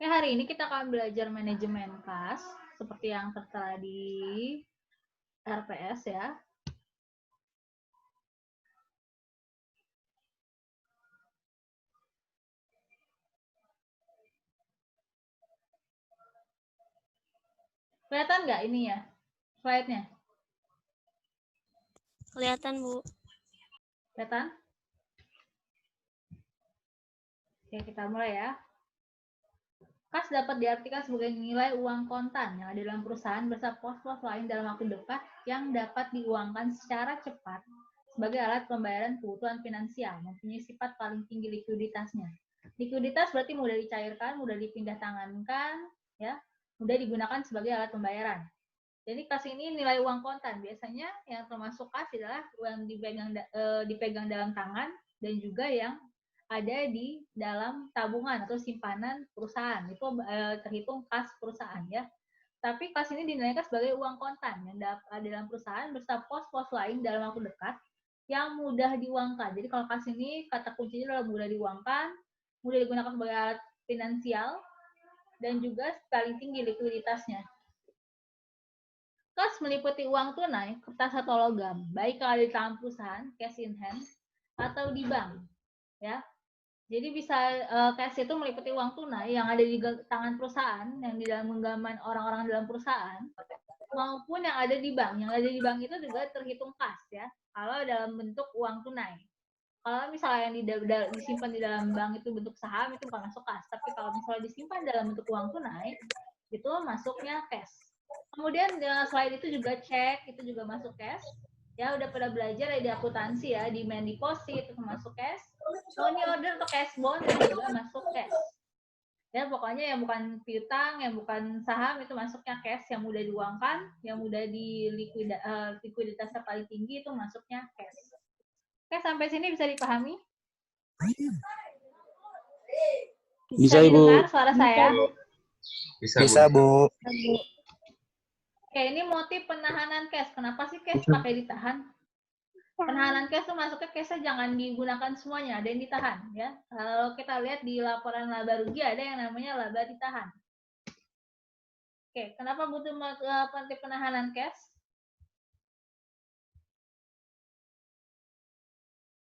Hari ini kita akan belajar manajemen kas seperti yang tertera di RPS ya. Kelihatan nggak ini ya slide-nya? Kelihatan, Bu. Kelihatan? Oke, kita mulai ya. Kas dapat diartikan sebagai nilai uang kontan yang ada dalam perusahaan beserta pos-pos lain dalam waktu dekat yang dapat diuangkan secara cepat sebagai alat pembayaran kebutuhan finansial, mempunyai sifat paling tinggi likuiditasnya. Likuiditas berarti mudah dicairkan, mudah dipindah tangankan, ya, mudah digunakan sebagai alat pembayaran. Jadi kas ini nilai uang kontan. Biasanya yang termasuk kas adalah uang dipegang dalam tangan dan juga yang ada di dalam tabungan atau simpanan perusahaan. Itu terhitung kas perusahaan ya. Tapi kas ini dinilaikan sebagai uang kontan yang ada dalam perusahaan beserta pos-pos lain dalam waktu dekat yang mudah diuangkan. Jadi kalau kas ini kata kuncinya adalah mudah diuangkan, mudah digunakan sebagai alat finansial, dan juga paling tinggi likuiditasnya. Kas meliputi uang tunai, kertas atau logam, baik kalau di tangan perusahaan, cash in hand, atau di bank. Ya, jadi bisa cash itu meliputi uang tunai yang ada di tangan perusahaan, yang di dalam genggaman orang-orang dalam perusahaan, maupun yang ada di bank. Yang ada di bank itu juga terhitung kas ya, kalau dalam bentuk uang tunai. Kalau misalnya yang disimpan di dalam bank itu bentuk saham, itu bukan masuk kas. Tapi kalau misalnya disimpan dalam bentuk uang tunai, itu masuknya cash. Kemudian selain itu juga cek, itu juga masuk cash. Ya, udah pada belajar ya di akuntansi ya, demand deposit itu masuk cash. Money order atau cash bond itu juga masuk cash. Ya, pokoknya yang bukan piutang, yang bukan saham itu masuknya cash, yang mudah diuangkan, yang mudah likuiditasnya paling tinggi itu masuknya cash. Oke, sampai sini bisa dipahami? Bisa, Ibu. Dengar suara saya? Bisa, Bu. Oke, ini motif penahanan cash. Kenapa sih cash pakai ditahan? Penahanan cash itu masuknya cash-nya jangan digunakan semuanya, ada yang ditahan ya. Kalau kita lihat di laporan laba rugi ada yang namanya laba ditahan. Oke, kenapa butuh motif penahanan cash?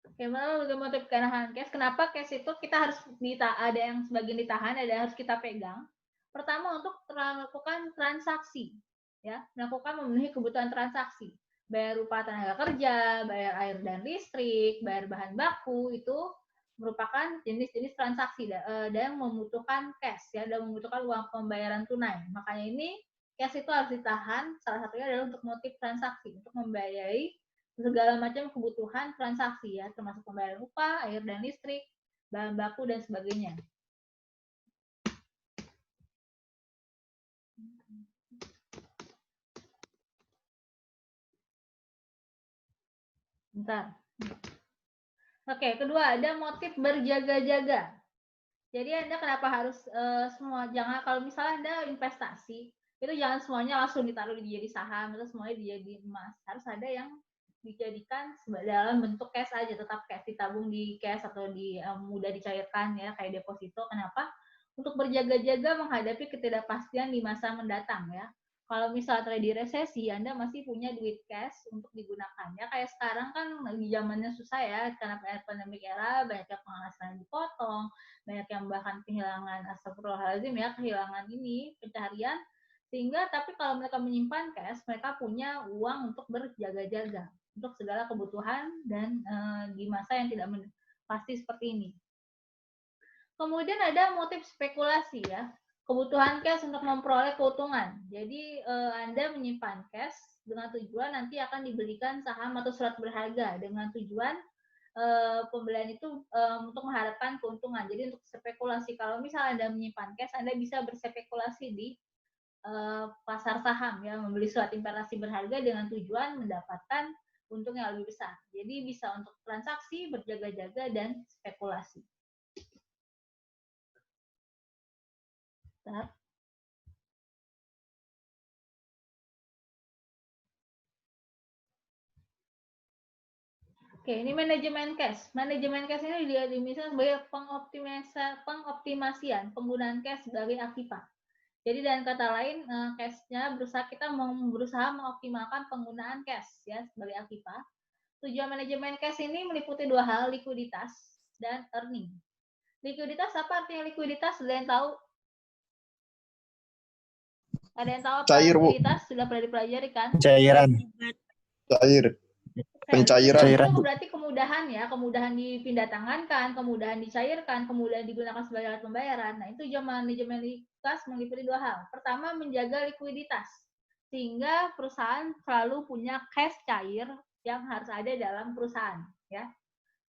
Oke, butuh motif penahanan cash. Kenapa cash itu kita harus ada yang sebagian ditahan, ada yang harus kita pegang. Pertama untuk melakukan transaksi, ya, melakukan memenuhi kebutuhan transaksi. Bayar upah tenaga kerja, bayar air dan listrik, bayar bahan baku, itu merupakan jenis-jenis transaksi dan membutuhkan cash ya, dan membutuhkan uang pembayaran tunai. Makanya ini cash itu harus ditahan, salah satunya adalah untuk motif transaksi, untuk membiayai segala macam kebutuhan transaksi ya, termasuk pembayaran upah, air dan listrik, bahan baku dan sebagainya. Bentar. Oke, kedua ada motif berjaga-jaga. Jadi Anda kenapa harus jangan, kalau misalnya Anda investasi, itu jangan semuanya langsung ditaruh jadi saham atau semuanya dijadi emas. Harus ada yang dijadikan dalam bentuk cash aja, tetap cash, ditabung di cash atau mudah dicairkan ya, kayak deposito. Kenapa? Untuk berjaga-jaga menghadapi ketidakpastian di masa mendatang ya. Kalau misalnya terjadi resesi, Anda masih punya duit cash untuk digunakan. Ya kayak sekarang kan lagi zamannya susah ya, karena pandemi era banyak yang penghasilan dipotong, banyak yang bahkan kehilangan, astagfirullahaladzim ya, kehilangan ini pencaharian. Sehingga tapi kalau mereka menyimpan cash, mereka punya uang untuk berjaga-jaga untuk segala kebutuhan dan di masa yang tidak pasti seperti ini. Kemudian ada motif spekulasi ya, kebutuhan cash untuk memperoleh keuntungan. Jadi Anda menyimpan cash dengan tujuan nanti akan dibelikan saham atau surat berharga dengan tujuan pembelian itu untuk mengharapkan keuntungan. Jadi untuk spekulasi, kalau misalnya Anda menyimpan cash, Anda bisa berspekulasi di pasar saham ya, membeli surat investasi berharga dengan tujuan mendapatkan untung yang lebih besar. Jadi bisa untuk transaksi, berjaga-jaga, dan spekulasi. Bentar. Oke, ini manajemen cash. Manajemen cash ini didefinisikan sebagai pengoptimasian penggunaan cash sebagai aktiva. Jadi dengan kata lain, cash-nya kita berusaha mengoptimalkan penggunaan cash ya sebagai aktiva. Tujuan manajemen cash ini meliputi dua hal, likuiditas dan earning. Likuiditas, apa artinya likuiditas? Ada yang tahu? Ada yang tahu apa Cair, Bu. likuiditas? Sudah pernah dipelajari kan? Cairan. Cair. Pencairan. Itu berarti kemudahan ya, kemudahan dipindah tangankan, kemudahan dicairkan, kemudahan digunakan sebagai alat pembayaran. Nah, itu manajemen likuiditas meliputi dua hal. Pertama, menjaga likuiditas, sehingga perusahaan selalu punya cash cair yang harus ada dalam perusahaan, ya.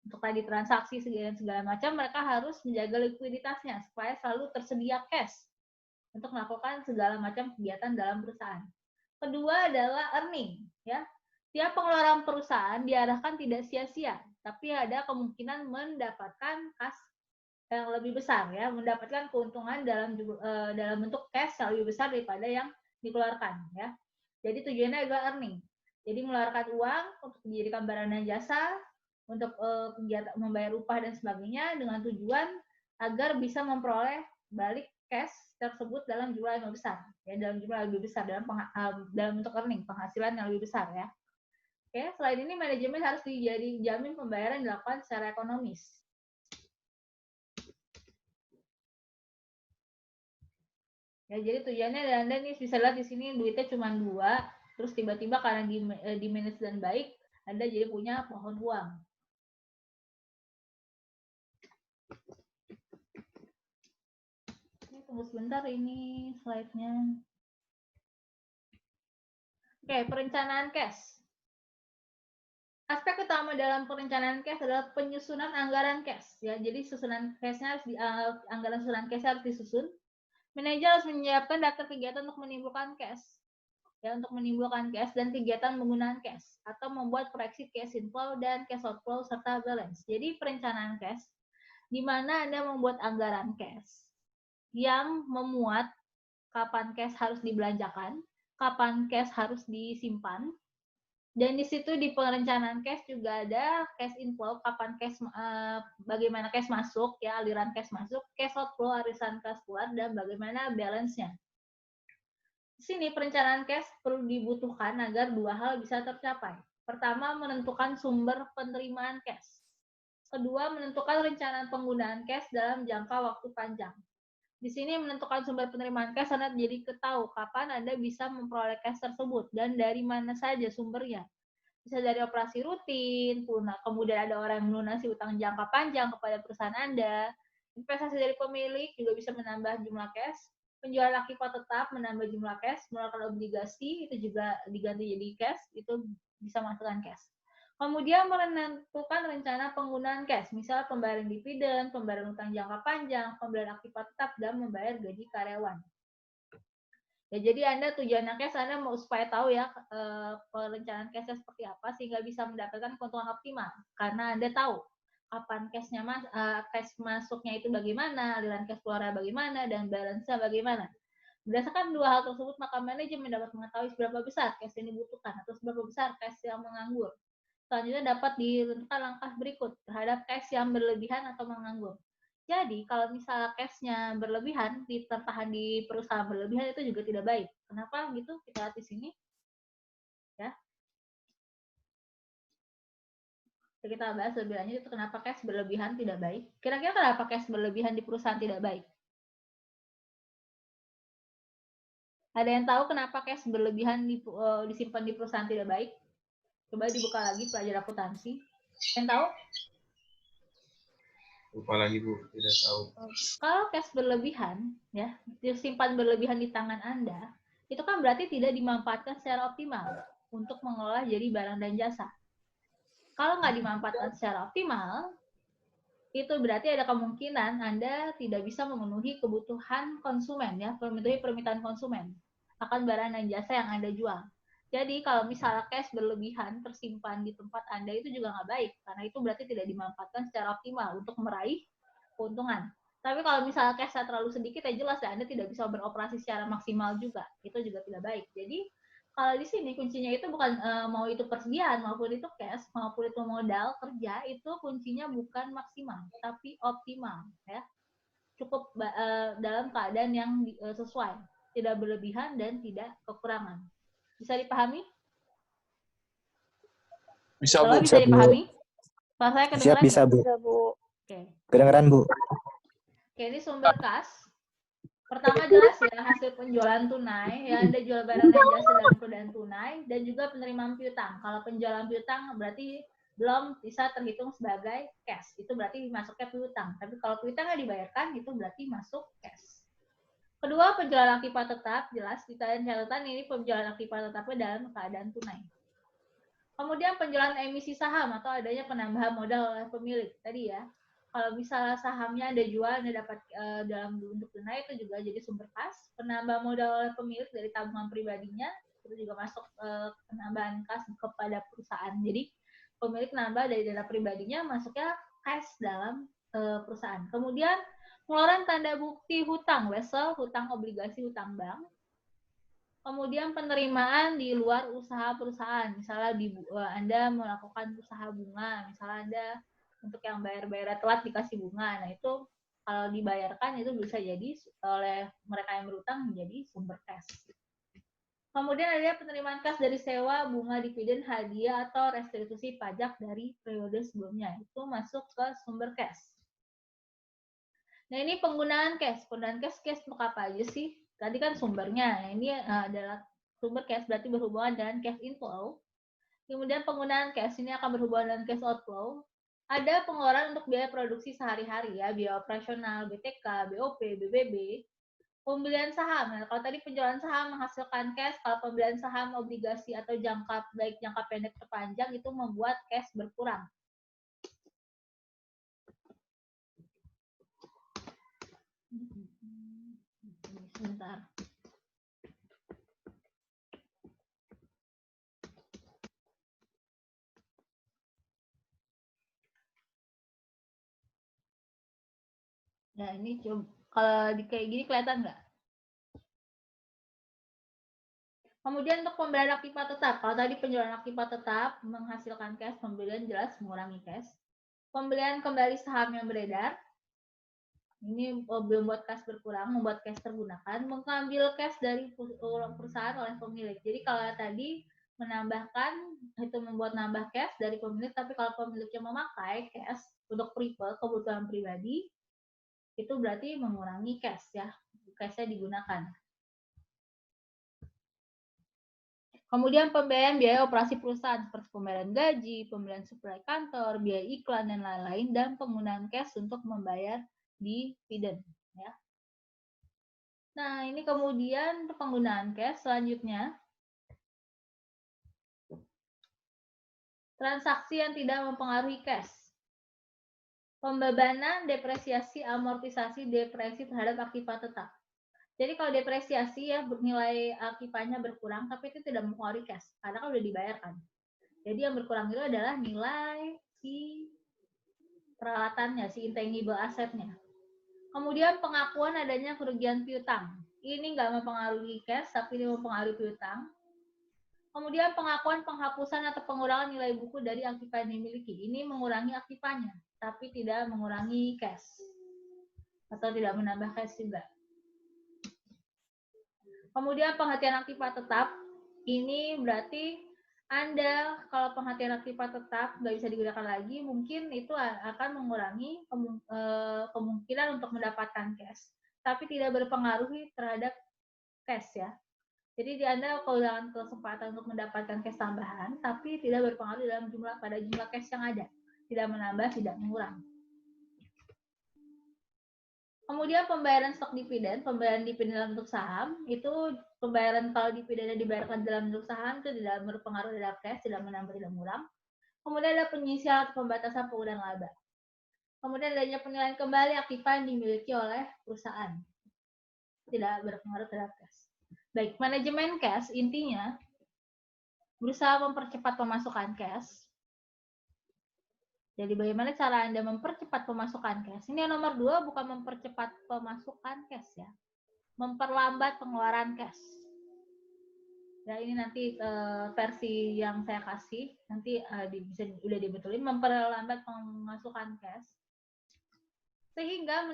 Untuk tadi transaksi segala macam, mereka harus menjaga likuiditasnya supaya selalu tersedia cash untuk melakukan segala macam kegiatan dalam perusahaan. Kedua adalah earning, ya. Tiap pengeluaran perusahaan diarahkan tidak sia-sia, tapi ada kemungkinan mendapatkan kas yang lebih besar, ya, mendapatkan keuntungan dalam bentuk cash yang lebih besar daripada yang dikeluarkan, ya. Jadi tujuannya adalah earning. Jadi mengeluarkan uang untuk dijadikan barang dan jasa, untuk kegiatan membayar upah dan sebagainya dengan tujuan agar bisa memperoleh balik cash tersebut dalam jumlah yang lebih besar, ya, dalam jumlah yang lebih besar, dalam bentuk earning, penghasilan yang lebih besar, ya. Oke, selain ini manajemen harus dijamin pembayaran dilakukan secara ekonomis. Ya, jadi tujuannya Anda nih bisa lihat di sini duitnya cuma 2, terus tiba-tiba karena di manage dan baik, Anda jadi punya pohon uang. Ini tunggu sebentar, ini slide-nya. Oke, perencanaan cash. Aspek utama dalam perencanaan cash adalah penyusunan anggaran cash, ya. Jadi susunan cash-nya anggaran susunan cash harus disusun. Manajer harus menyiapkan daftar kegiatan untuk menimbulkan cash, ya, untuk menimbulkan cash dan kegiatan menggunakan cash, atau membuat proyeksi cash inflow dan cash outflow serta balance. Jadi perencanaan cash di mana Anda membuat anggaran cash yang memuat kapan cash harus dibelanjakan, kapan cash harus disimpan. Dan di situ di perencanaan cash juga ada cash inflow, kapan cash, bagaimana cash masuk, ya, aliran cash masuk, cash outflow, arisan cash keluar, dan bagaimana balance-nya. Di sini perencanaan cash perlu dibutuhkan agar dua hal bisa tercapai. Pertama, menentukan sumber penerimaan cash. Kedua, menentukan rencana penggunaan cash dalam jangka waktu panjang. Di sini menentukan sumber penerimaan cash, Anda jadi ketahui kapan Anda bisa memperoleh cash tersebut dan dari mana saja sumbernya. Bisa dari operasi rutin, kemudian ada orang yang melunasi utang jangka panjang kepada perusahaan Anda, investasi dari pemilik juga bisa menambah jumlah cash, penjualan aktiva tetap menambah jumlah cash, mengeluarkan obligasi itu juga diganti jadi cash, itu bisa masukkan cash. Kemudian menentukan rencana penggunaan cash, misal pembayaran dividen, pembayaran utang jangka panjang, pembelian aktiva tetap, dan membayar gaji karyawan. Ya, jadi Anda tujuannya cash, Anda mau supaya tahu ya perencanaan cash seperti apa sehingga bisa mendapatkan keuntungan optimal. Karena Anda tahu kapan cash masuknya itu bagaimana, aliran cash keluarnya bagaimana, dan balance-nya bagaimana. Berdasarkan dua hal tersebut, maka manajemen dapat mengetahui seberapa besar cash yang dibutuhkan atau seberapa besar cash yang menganggur. Selanjutnya dapat ditentukan langkah berikut terhadap cash yang berlebihan atau menganggur. Jadi, kalau misalnya cash-nya berlebihan, tertahan di perusahaan berlebihan, itu juga tidak baik. Kenapa gitu? Kita lihat di sini. Ya. Kita bahas lebih lanjut itu kenapa cash berlebihan tidak baik. Kira-kira kenapa cash berlebihan di perusahaan tidak baik? Ada yang tahu kenapa cash berlebihan disimpan di perusahaan tidak baik? Coba dibuka lagi pelajaran akuntansi. Yang tahu? Lupa lagi, Bu, tidak tahu. Kalau cash berlebihan, ya, disimpan berlebihan di tangan Anda, itu kan berarti tidak dimanfaatkan secara optimal untuk mengelola jadi barang dan jasa. Kalau nggak dimanfaatkan secara optimal, itu berarti ada kemungkinan Anda tidak bisa memenuhi kebutuhan konsumen, ya, memenuhi permintaan konsumen akan barang dan jasa yang Anda jual. Jadi kalau misalnya cash berlebihan tersimpan di tempat Anda itu juga nggak baik, karena itu berarti tidak dimanfaatkan secara optimal untuk meraih keuntungan. Tapi kalau misalnya cash terlalu sedikit, ya jelas ya Anda tidak bisa beroperasi secara maksimal juga. Itu juga tidak baik. Jadi Kalau di sini kuncinya itu bukan mau itu persediaan maupun itu cash maupun itu modal kerja, itu kuncinya bukan maksimal tapi optimal ya. Cukup dalam keadaan yang sesuai, tidak berlebihan dan tidak kekurangan. Bisa dipahami? Bisa, Kalau Bu. bisa dipahami? Kalau saya Siap, kedengeran bisa, nggak? Bu. Bisa, Bu. Oke. Kedengeran, Bu. Oke, ini sumber kas. Pertama jelas ya hasil penjualan tunai, ya Anda jual barang dan jasa dalam keadaan tunai, dan juga penerimaan piutang. Kalau penjualan piutang berarti belum bisa terhitung sebagai cash, itu berarti masuknya piutang. Tapi kalau piutangnya dibayarkan, itu berarti masuk cash. Kedua, penjualan akibat tetap, jelas di catatan ini penjualan akibat tetapnya dalam keadaan tunai. Kemudian penjualan emisi saham atau adanya penambahan modal oleh pemilik tadi ya. Kalau misalnya sahamnya Anda jual, Anda dapat dalam bentuk tunai, itu juga jadi sumber kas. Penambah modal oleh pemilik dari tabungan pribadinya, itu juga masuk penambahan kas kepada perusahaan. Jadi pemilik nambah dari dana pribadinya, masuknya kas dalam perusahaan. Kemudian pengeluaran tanda bukti hutang, wesel, hutang obligasi, hutang bank. Kemudian penerimaan di luar usaha perusahaan, misalnya Anda melakukan usaha bunga, misalnya Anda untuk yang bayar telat dikasih bunga, nah itu kalau dibayarkan itu bisa jadi oleh mereka yang berutang menjadi sumber kas. Kemudian ada penerimaan kas dari sewa, bunga, dividen, hadiah, atau restitusi pajak dari periode sebelumnya, itu masuk ke sumber kas. Nah ini penggunaan cash. Penggunaan cash untuk apa aja sih? Tadi kan sumbernya. Ini adalah sumber cash berarti berhubungan dengan cash inflow. Kemudian penggunaan cash ini akan berhubungan dengan cash outflow. Ada pengeluaran untuk biaya produksi sehari-hari ya, biaya operasional, BTK, BOP, BBB. Pembelian saham. Nah, kalau tadi penjualan saham menghasilkan cash, kalau pembelian saham obligasi atau baik jangka pendek atau panjang itu membuat cash berkurang. Sebentar. Nah ini coba kalau kayak gini kelihatan nggak? Kemudian untuk pembelian akibat tetap, kalau tadi penjualan akibat tetap menghasilkan cash, pembelian jelas mengurangi cash. Pembelian kembali saham yang beredar, ini membuat cash berkurang, membuat cash tergunakan, mengambil cash dari perusahaan oleh pemilik. Jadi kalau tadi menambahkan, itu membuat nambah cash dari pemilik, tapi kalau pemiliknya memakai cash untuk kebutuhan pribadi, itu berarti mengurangi cash ya, cashnya digunakan. Kemudian pembayaran biaya operasi perusahaan seperti pembayaran gaji, pembelian suplai kantor, biaya iklan dan lain-lain, dan penggunaan cash untuk membayar dividen. Ya. Nah ini kemudian penggunaan cash selanjutnya. Transaksi yang tidak mempengaruhi cash. Pembebanan, depresiasi, amortisasi, depresi terhadap akibat tetap. Jadi kalau depresiasi ya nilai akipanya berkurang, tapi itu tidak mempengaruhi cash, karena kan udah dibayarkan. Jadi yang berkurang itu adalah nilai si peralatannya, si intangible asetnya. Kemudian pengakuan adanya kerugian piutang. Ini nggak mempengaruhi cash, tapi ini mempengaruhi piutang. Kemudian pengakuan penghapusan atau pengurangan nilai buku dari aktiva yang dimiliki. Ini mengurangi aktivanya, tapi tidak mengurangi cash. Atau tidak menambah cash juga. Kemudian penghentian aktiva tetap, ini berarti Anda kalau penghentian aktiva tetap nggak bisa digunakan lagi, mungkin itu akan mengurangi kemungkinan untuk mendapatkan cash, tapi tidak berpengaruh terhadap cash ya. Jadi Anda kehilangan kesempatan untuk mendapatkan cash tambahan, tapi tidak berpengaruh pada jumlah cash yang ada, tidak menambah, tidak mengurangi. Kemudian pembayaran stok dividen, pembayaran dividen dalam bentuk saham, itu pembayaran kalau dividennya dibayarkan dalam bentuk saham itu tidak berpengaruh terhadap cash, tidak menambah, tidak mengurangi. Kemudian ada penyisian atau pembatasan penggunaan laba. Kemudian adanya penilaian kembali aktiva yang dimiliki oleh perusahaan, tidak berpengaruh terhadap cash. Baik, manajemen cash intinya berusaha mempercepat pemasukan cash. Jadi bagaimana cara Anda mempercepat pemasukan cash? Ini yang nomor 2, bukan mempercepat pemasukan cash ya. Memperlambat pengeluaran cash. Ya, ini nanti versi yang saya kasih nanti bisa udah dibetulin, memperlambat pemasukan cash sehingga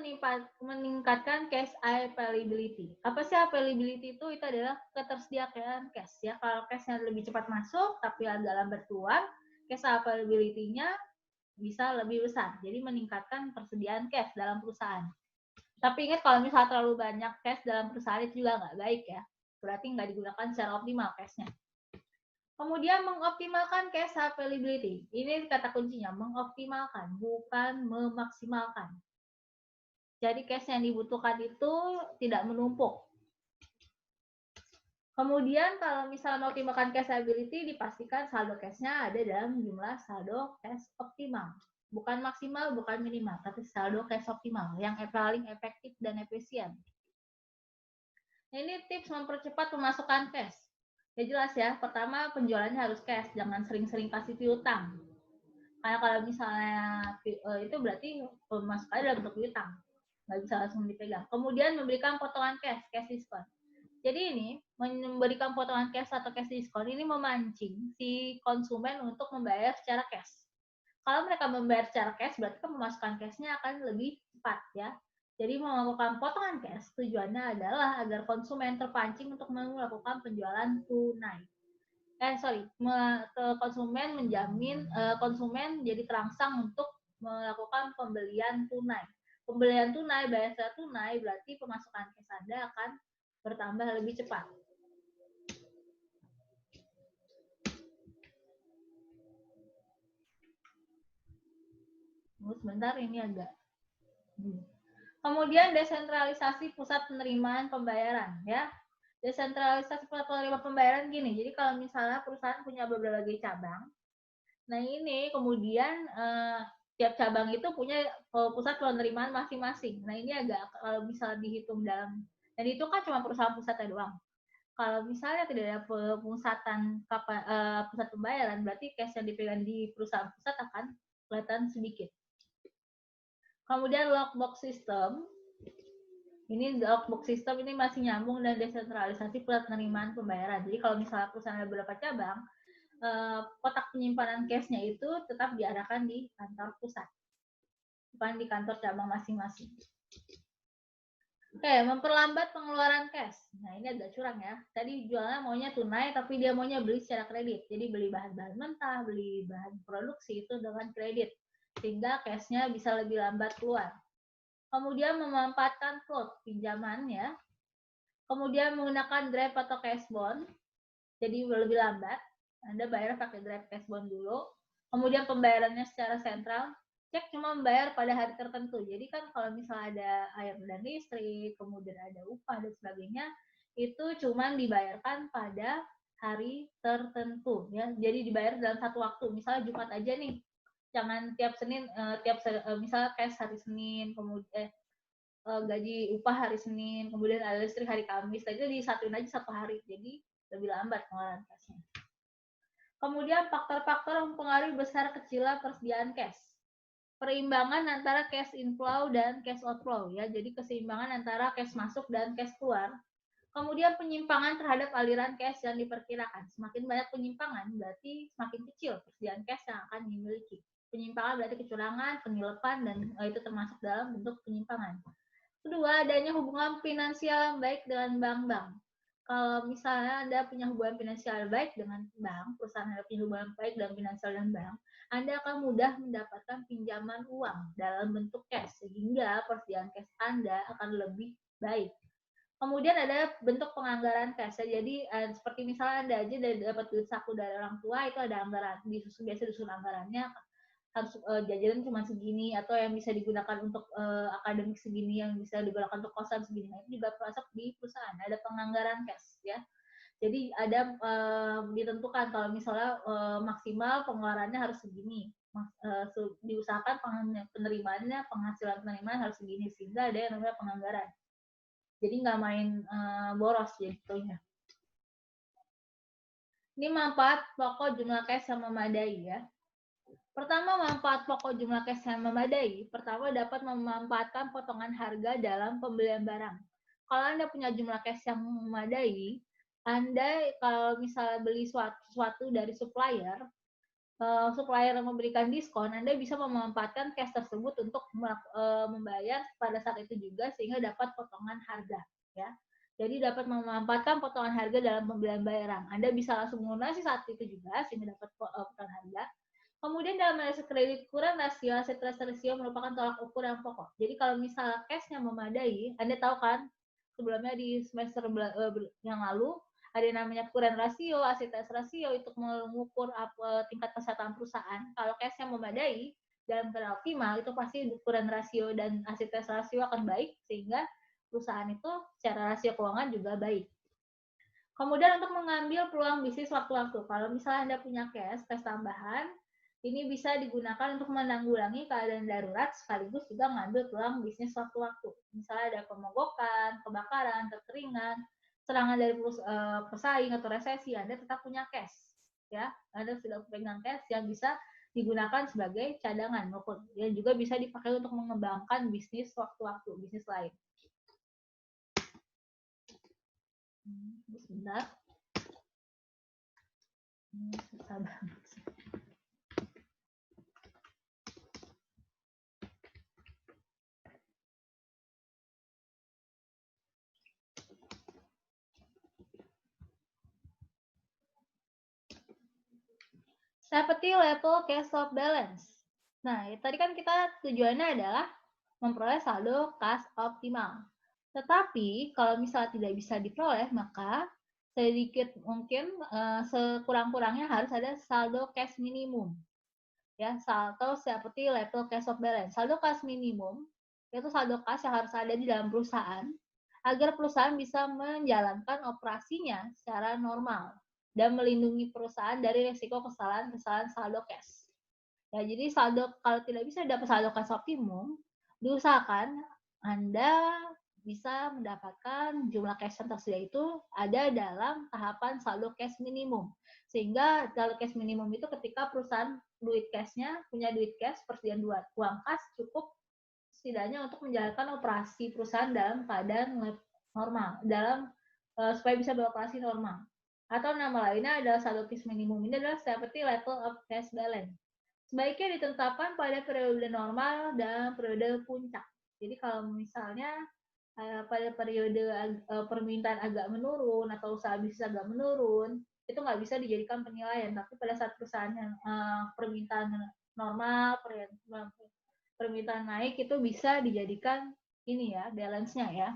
meningkatkan cash availability. Apa sih availability itu? Itu adalah ketersediaan cash ya. Kalau cashnya lebih cepat masuk tapi agak lambat keluar, cash availability-nya bisa lebih besar. Jadi meningkatkan persediaan cash dalam perusahaan. Tapi ingat kalau misalnya terlalu banyak cash dalam perusahaan itu juga nggak baik ya. Berarti nggak digunakan secara optimal cash-nya. Kemudian mengoptimalkan cash availability. Ini kata kuncinya, mengoptimalkan, bukan memaksimalkan. Jadi cash yang dibutuhkan itu tidak menumpuk. Kemudian kalau misalnya mengoptimalkan cash availability, dipastikan saldo cash-nya ada dalam jumlah saldo cash optimal. Bukan maksimal, bukan minimal, tapi saldo cash optimal yang paling efektif dan efisien. Ini tips mempercepat pemasukan cash. Ya jelas ya, pertama penjualannya harus cash, jangan sering-sering kasih piutang. Karena kalau misalnya itu berarti pemasukannya dalam bentuk piutang, nggak bisa langsung dipegang. Kemudian memberikan potongan cash diskon. Jadi ini memberikan potongan cash atau cash diskon ini memancing si konsumen untuk membayar secara cash. Kalau mereka membayar secara cash, berarti kan pemasukan cash-nya akan lebih cepat ya. Jadi melakukan potongan cash tujuannya adalah agar konsumen terpancing untuk melakukan penjualan tunai. Konsumen menjamin konsumen jadi terangsang untuk melakukan pembelian tunai. Pembelian tunai, bayar secara tunai berarti pemasukan cash Anda akan bertambah lebih cepat. Sebentar ini agak. Kemudian desentralisasi pusat penerimaan pembayaran ya. Desentralisasi pusat penerimaan pembayaran gini. Jadi kalau misalnya perusahaan punya berbagai cabang, nah ini kemudian tiap cabang itu punya pusat penerimaan masing-masing. Nah ini agak kalau misalnya dihitung dalam, dan itu kan cuma perusahaan pusatnya doang. Kalau misalnya tidak ada pemusatan pusat pembayaran, berarti cash yang dipegang di perusahaan pusat akan kelihatan sedikit. Kemudian lockbox system. Ini lockbox system ini masih nyambung dan desentralisasi pusat penerimaan pembayaran. Jadi kalau misalnya perusahaan ada beberapa cabang, kotak penyimpanan cash-nya itu tetap diarahkan di kantor pusat, bukan di kantor cabang masing-masing. Oke, memperlambat pengeluaran cash. Nah, ini agak curang ya. Tadi jualnya maunya tunai, tapi dia maunya beli secara kredit. Jadi beli bahan-bahan mentah, beli bahan produksi itu dengan kredit. Sehingga cash-nya bisa lebih lambat keluar. Kemudian memanfaatkan float pinjaman ya. Kemudian menggunakan drive atau cash bond. Jadi lebih lambat. Anda bayar pakai drive cash bond dulu. Kemudian pembayarannya secara sentral. Cek cuma membayar pada hari tertentu. Jadi kan kalau misalnya ada air dan listrik, kemudian ada upah dan sebagainya, itu cuma dibayarkan pada hari tertentu ya. Jadi dibayar dalam satu waktu. Misalnya Jumat aja nih. Jangan tiap Senin, misalnya cash hari Senin, kemudian gaji upah hari Senin, kemudian ada listrik hari Kamis. Itu disatuin aja satu hari. Jadi lebih lambat pengeluaran cashnya. Kemudian faktor-faktor mempengaruhi besar kecilnya persediaan cash. Perimbangan antara cash inflow dan cash outflow ya. Jadi keseimbangan antara cash masuk dan cash keluar. Kemudian penyimpangan terhadap aliran cash yang diperkirakan. Semakin banyak penyimpangan berarti semakin kecil persediaan cash yang akan dimiliki. Penyimpangan berarti kecurangan, penyelepan, dan itu termasuk dalam bentuk penyimpangan. Kedua, adanya hubungan finansial yang baik dengan bank-bank. Kalau misalnya Anda punya hubungan finansial baik dengan bank, perusahaan Anda punya hubungan baik dengan finansial dan bank, Anda akan mudah mendapatkan pinjaman uang dalam bentuk cash, sehingga persediaan cash Anda akan lebih baik. Kemudian ada bentuk penganggaran cash. Jadi seperti misalnya Anda aja dapat duit saku dari orang tua, itu ada anggaran, biasa disusun anggarannya harus jajanan cuma segini, atau yang bisa digunakan untuk akademik segini, yang bisa digunakan untuk kosan segini. Nah, itu juga masuk di perusahaan. Ada penganggaran cash ya. Jadi ada ditentukan kalau misalnya maksimal pengeluarannya harus segini. Diusahakan penerimaannya, penghasilan penerimaan harus segini, sehingga ada yang namanya penganggaran. Jadi nggak main boros jadinya. Ini manfaat pokok jumlah cash yang memadai ya. Pertama, manfaat pokok jumlah cash yang memadai. Pertama, dapat memanfaatkan potongan harga dalam pembelian barang. Kalau Anda punya jumlah cash yang memadai, Anda kalau misalnya beli sesuatu dari supplier, supplier yang memberikan diskon, Anda bisa memanfaatkan cash tersebut untuk membayar pada saat itu juga sehingga dapat potongan harga, ya. Jadi dapat memanfaatkan potongan harga dalam pembelian barang. Anda bisa langsung melunasi saat itu juga sehingga dapat potongan harga. Kemudian dalam analisis kredit, kurang rasio aset rasio merupakan tolak ukur yang pokok. Jadi kalau misalnya cash-nya memadai, Anda tahu kan sebelumnya di semester yang lalu ada yang namanya kurang rasio, aset rasio untuk mengukur tingkat kesehatan perusahaan. Kalau cash-nya memadai dalam keadaan optimal, itu pasti kurang rasio dan aset rasio akan baik sehingga perusahaan itu secara rasio keuangan juga baik. Kemudian untuk mengambil peluang bisnis waktu-waktu. Kalau misalnya Anda punya cash tambahan, ini bisa digunakan untuk menanggulangi keadaan darurat sekaligus juga mengambil peluang bisnis waktu-waktu. Misalnya ada pemogokan, kebakaran, kekeringan, serangan dari pesaing atau resesi, Anda tetap punya cash. Ya, Anda sudah pegang cash yang bisa digunakan sebagai cadangan dan juga bisa dipakai untuk mengembangkan bisnis waktu-waktu, bisnis lain. Sebentar. Susah banget. Seperti level cash of balance. Nah, tadi kan kita tujuannya adalah memperoleh saldo kas optimal. Tetapi kalau misalnya tidak bisa diperoleh, maka sedikit mungkin sekurang-kurangnya harus ada saldo cash minimum. Ya, saldo seperti level cash of balance. Saldo cash minimum itu saldo kas yang harus ada di dalam perusahaan agar perusahaan bisa menjalankan operasinya secara normal dan melindungi perusahaan dari risiko kesalahan-kesalahan saldo cash. Ya, jadi saldo kalau tidak bisa dapat saldo cash optimum, diusahakan Anda bisa mendapatkan jumlah cash yang tersedia itu ada dalam tahapan saldo cash minimum. Sehingga saldo cash minimum itu ketika perusahaan duit cash-nya punya duit cash, persediaan uang kas cukup setidaknya untuk menjalankan operasi perusahaan dalam keadaan normal, supaya bisa beroperasi normal. Atau nama lainnya adalah saldo cash minimum. Ini adalah seperti level of cash balance. Sebaiknya ditetapkan pada periode normal dan periode puncak. Jadi kalau misalnya pada periode permintaan agak menurun atau usaha bisnis agak menurun, itu nggak bisa dijadikan penilaian. Tapi pada saat perusahaan yang permintaan normal, permintaan naik itu bisa dijadikan ini ya, balance-nya ya.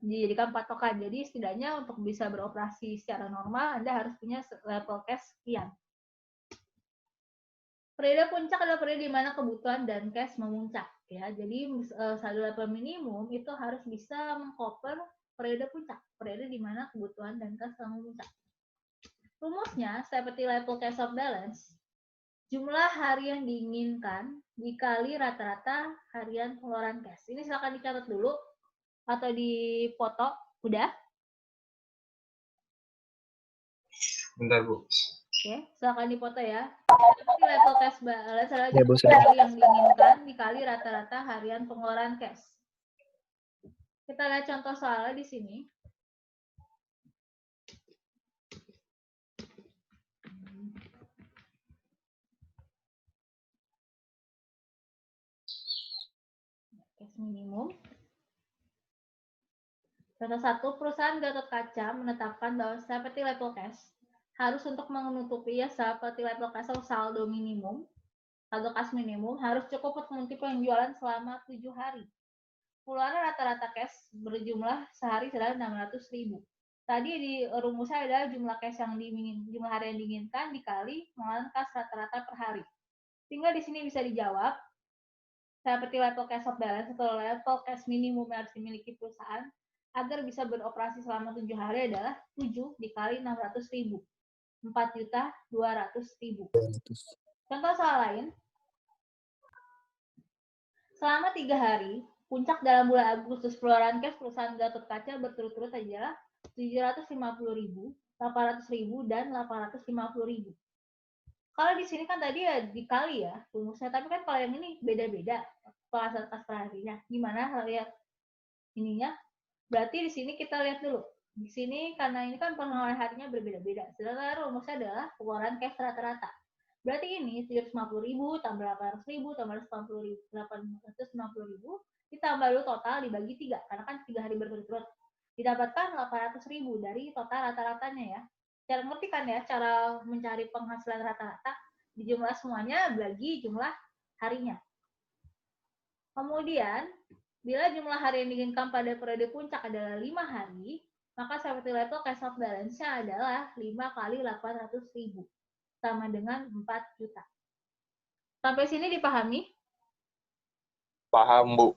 Dijadikan patokan. Jadi setidaknya untuk bisa beroperasi secara normal, Anda harus punya level cash sekian. Periode puncak adalah periode di mana kebutuhan dan cash memuncak. Ya, jadi saldo level minimum itu harus bisa mengcover periode puncak, periode di mana kebutuhan dan cash memuncak. Rumusnya seperti level cash of balance, jumlah hari yang diinginkan dikali rata-rata harian pengeluaran cash. Ini silakan dicatat dulu atau dipoto. Udah? Bentar, Bu. Oke, silakan dipoto ya. Seperti level cash balance adalah jumlah hari yang diinginkan dikali rata-rata harian pengeluaran cash. Kita lihat contoh soalnya di sini. Cash minimum. Contoh 1, perusahaan Gatot Kaca menetapkan bahwa seperti level cash harus untuk menutupi ya seperti level cash atau saldo minimum, saldo cash minimum harus cukup untuk menutupi penjualan selama 7 hari. Pengeluaran rata-rata cash berjumlah sehari adalah 600.000. Tadi di rumusnya adalah jumlah cash yang jumlah hari yang diinginkan dikali pengeluaran cash rata-rata per hari. Sehingga di sini bisa dijawab seperti level cash of balance atau level cash minimum yang harus dimiliki perusahaan agar bisa beroperasi selama 7 hari adalah 7 dikali 600.000. 4.200.000. Contoh soal lain. Selama 3 hari, puncak dalam bulan Agustus pengeluaran cash perusahaan Gatot Kaca berturut-turut adalah 750.000, 800.000, dan 850.000. Kalau di sini kan tadi ya dikali ya rumusnya, tapi kan kalau yang ini beda-beda penghasilan kas per harinya. Gimana lihat ininya? Berarti di sini kita lihat dulu. Di sini karena ini kan pengeluaran harinya berbeda-beda. Sedangkan rumusnya adalah pengeluaran cash rata-rata. Berarti ini 750.000 tambah 800.000 tambah 890.000 ditambah dulu total dibagi 3 karena kan 3 hari berturut-turut. Didapatkan 800.000 dari total rata-ratanya ya. Cara ngerti kan ya cara mencari penghasilan rata-rata di jumlah semuanya bagi jumlah harinya. Kemudian, bila jumlah hari yang diinginkan pada periode puncak adalah 5 hari, maka safety level cash out balance-nya adalah 5 kali 800.000, sama dengan 4 juta. Sampai sini dipahami? Paham, Bu.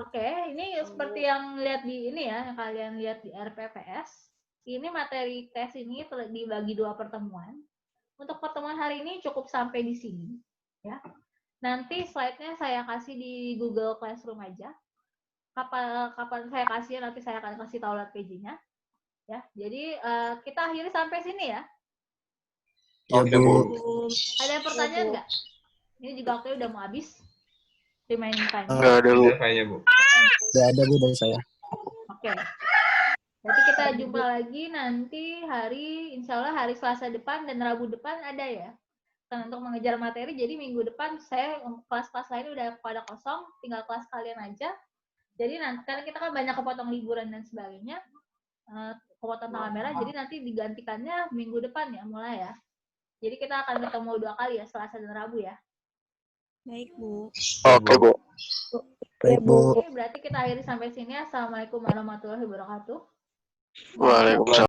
Oke, ini seperti yang lihat di ini ya, yang kalian lihat di RPPS. Ini materi tes ini dibagi 2 pertemuan. Untuk pertemuan hari ini cukup sampai di sini, ya. Nanti slide-nya saya kasih di Google Classroom aja. Kapan saya kasih, nanti saya akan kasih tahu lewat PJ-nya. Ya, jadi kita akhiri sampai sini ya. Oke, Bu. Ada pertanyaan nggak? Ini juga waktunya udah mau habis. Remaining time. Nggak ada, Bu. Kayaknya, Bu. Nggak ada, Bu, dari saya. Oke. Berarti kita jumpa lagi nanti insya Allah hari Selasa depan dan Rabu depan ada ya. Dan untuk mengejar materi, jadi minggu depan saya kelas-kelas lain udah pada kosong, tinggal kelas kalian aja. Jadi nanti karena kita kan banyak kepotong liburan dan sebagainya, kepotong tanggal merah, jadi nanti digantikannya minggu depan ya mulai ya. Jadi kita akan ketemu 2 kali ya, Selasa dan Rabu ya. Baik, Bu. Oke, Bu. Baik, Bu. Oke, berarti kita akhiri sampai sini. Assalamualaikum warahmatullahi wabarakatuh. Waalaikumsalam.